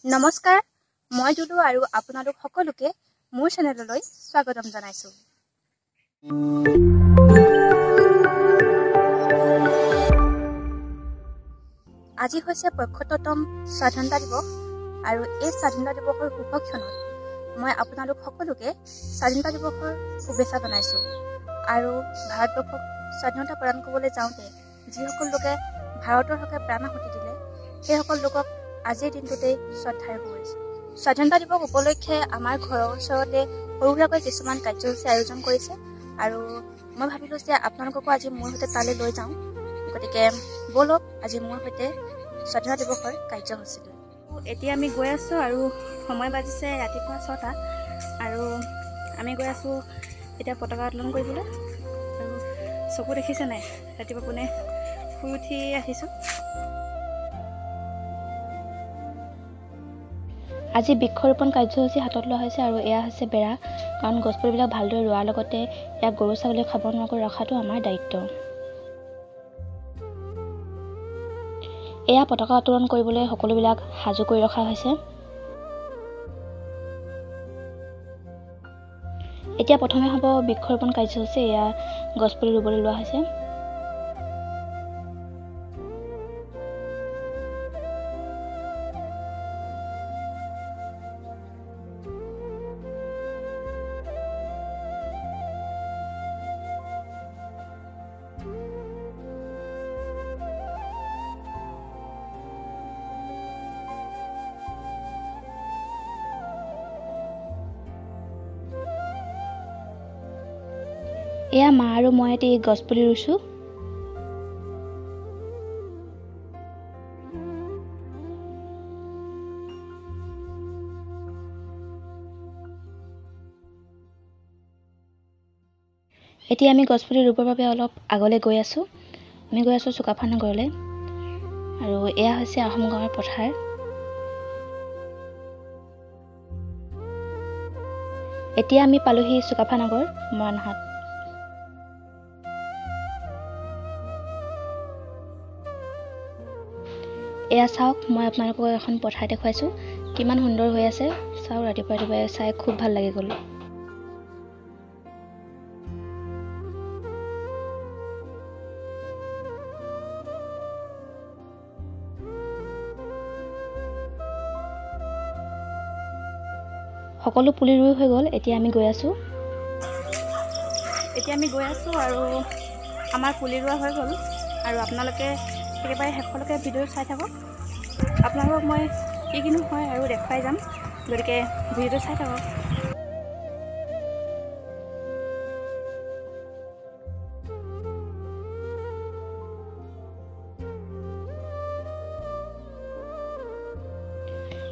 নমস্কাৰ, মই জুলু আৰু আপোনালোক সকলোকে মোৰ চেনেললৈ স্বাগতম জনাইছো। আজি হৈছে ৭৫তম স্বাধীনতা দিৱস আৰু এই স্বাধীনতা দিৱসৰ শুভ ক্ষণত মই আপোনালোক সকলোকে স্বাধীনতা দিৱসৰ শুভেচ্ছা জনাইছো। আৰু ভাৰতবৰ্ষক স্বাধীনতা প্ৰদান কৰিবলৈ যাওঁতে যিসকল লোকে ভাৰতৰ হকে প্ৰাণাহুতি দিলে সেইসকল লোকক আজিৰ দিনটোতেই শ্ৰদ্ধাৰে সোঁৱৰিছো। স্বাধীনতা দিৱস উপলক্ষে আমাৰ ঘৰৰ ওচৰতে সৰু সুৰাকৈ কিছুমান কাৰ্যসূচী আয়োজন কৰিছে আৰু মই ভাবিলো যে আপোনালোককো আজি মোৰ সৈতে তালৈ লৈ যাওঁ। গতিকে বলক আজি মোৰ সৈতে স্বাধীনতা দিৱসৰ কাৰ্যসূচীলৈ। এতিয়া আমি গৈ আছোঁ আৰু সময় বাজিছে ৰাতিপুৱা ৬টা আৰু আমি গৈ আছোঁ এতিয়া পতাকা উত্তোলন কৰিবলৈ। আৰু চকু দেখিছে নাই, ৰাতিপুৱা পোনে শুই উঠি আহিছোঁ। আজি বৃক্ষৰোপণ কাৰ্যসূচী হাতত লোৱা হৈছে আৰু এয়া হৈছে বেৰা, কাৰণ গছপুলিবিলাক ভালদৰে ৰোৱাৰ লগতে ইয়াক গৰু ছাগলীয়ে খাব নোৱাৰাকৈ ৰখাটো আমাৰ দায়িত্ব। এয়া পতাকা উত্তোলন কৰিবলৈ সকলোবিলাক সাজু কৰি ৰখা হৈছে। এতিয়া প্ৰথমে হ'ব বৃক্ষৰোপণ কাৰ্যসূচী, এয়া গছপুলি ৰুবলৈ লোৱা হৈছে। এয়া মা আৰু মই এটি গছপুলি ৰুইছোঁ। এতিয়া আমি গছপুলি ৰুবৰ বাবে অলপ আগলৈ গৈ আছোঁ। আমি গৈ আছোঁ চুকাফা নগৰলৈ আৰু এয়া হৈছে আহোম গাঁৱৰ পথাৰ। এতিয়া আমি পালোহি চুকাফা নগৰ মৰাণহাট। এয়া চাওক, মই আপোনালোকক এখন পথাৰ দেখুৱাইছোঁ, কিমান সুন্দৰ হৈ আছে। চাওক, ৰাতিপুৱা ৰাতিপুৱাই চাই খুব ভাল লাগি গ'ল। সকলো পুলি ৰুই হৈ গ'ল। এতিয়া আমি গৈ আছোঁ আৰু আমাৰ পুলি ৰোৱা হৈ গ'ল আৰু আপোনালোকে একেবাৰে শেষলৈকে ভিডিঅ' চাই থাকক। আপোনালোকক মই কি কিনো হয় আৰু দেখুৱাই যাম, গতিকে ভিডিঅ'টো চাই থাকক।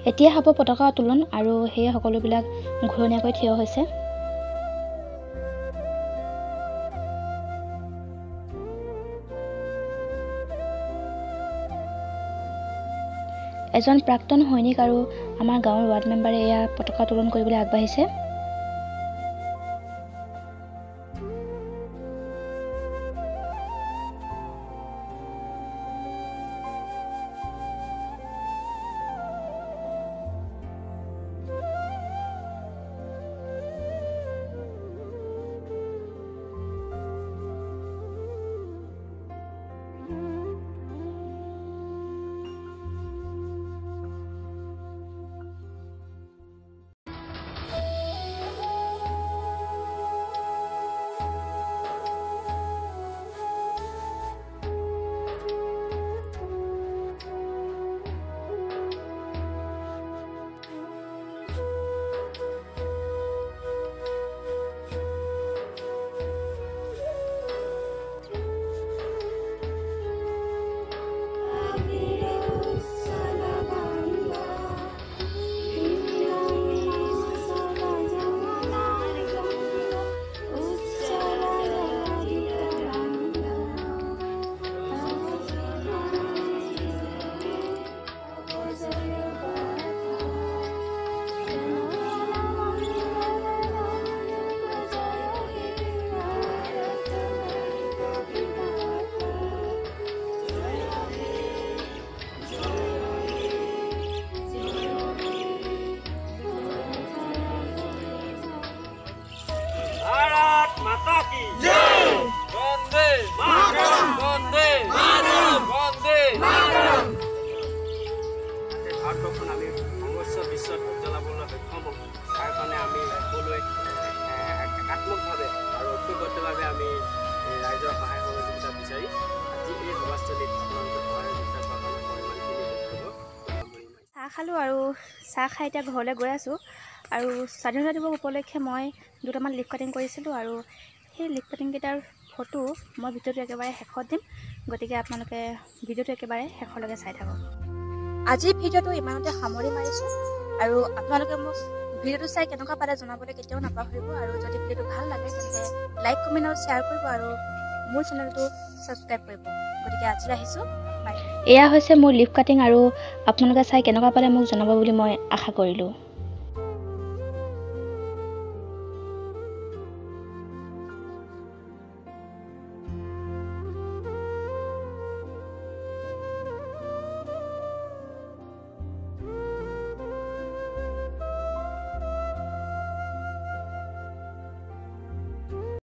এতিয়া হ'ব পতাকা উত্তোলন আৰু সেয়ে সকলোবিলাক ঘূৰণীয়াকৈ থিয় হৈছে। এজন প্ৰাক্তন সৈনিক আৰু আমাৰ গাঁৱৰ ৱাৰ্ড মেম্বাৰে এয়া পতাকা উত্তোলন কৰিবলৈ আগবাঢ়িছে। ভাৰতবৰ্ষখন আমি সমগ্ৰ বিশ্বত জ্বলাবলৈ সক্ষম হ'ম। তাৰ কাৰণে আমি সকলোৱে একাত্মকভাৱে আৰু ঐক্যবদ্ধভাৱে আমি ৰাইজৰ সহায় সহযোগিতা বিচাৰি আজি এই সভাস্থলীত আপোনালোকে সহায় সহযোগিতা কৰাৰ কাৰণে মই ইমানখিনি বক্তব্য চাহ খালোঁ আৰু চাহ খাই এতিয়া ঘৰলৈ গৈ আছোঁ। আৰু স্বাধীনতা দিৱস উপলক্ষে মই দুটামান লিফ কাটিং কৰিছিলোঁ আৰু সেই লিফ কাটিংকেইটাৰ ফটো মই ভিডিঅ'টো একেবাৰে শেষত দিম, গতিকে আপোনালোকে ভিডিঅ'টো একেবাৰে শেষলৈকে চাই থাকক। আজিৰ ভিডিঅ'টো ইমানতে সামৰি মাৰিছোঁ আৰু আপোনালোকে মোক ভিডিঅ'টো চাই কেনেকুৱা পালে জনাবলৈ কেতিয়াও নাপাহৰিব। আৰু যদি ভিডিঅ'টো ভাল লাগে তেন্তে লাইক কমেণ্ট আৰু শ্বেয়াৰ কৰিব আৰু মোৰ চেনেলটো ছাবস্ক্ৰাইব কৰিব। গতিকে আজিলৈ আহিছোঁ, বাই। এয়া হৈছে মোৰ লিফ কাটিং আৰু আপোনালোকে চাই কেনেকুৱা পালে মোক জনাব বুলি মই আশা কৰিলোঁ।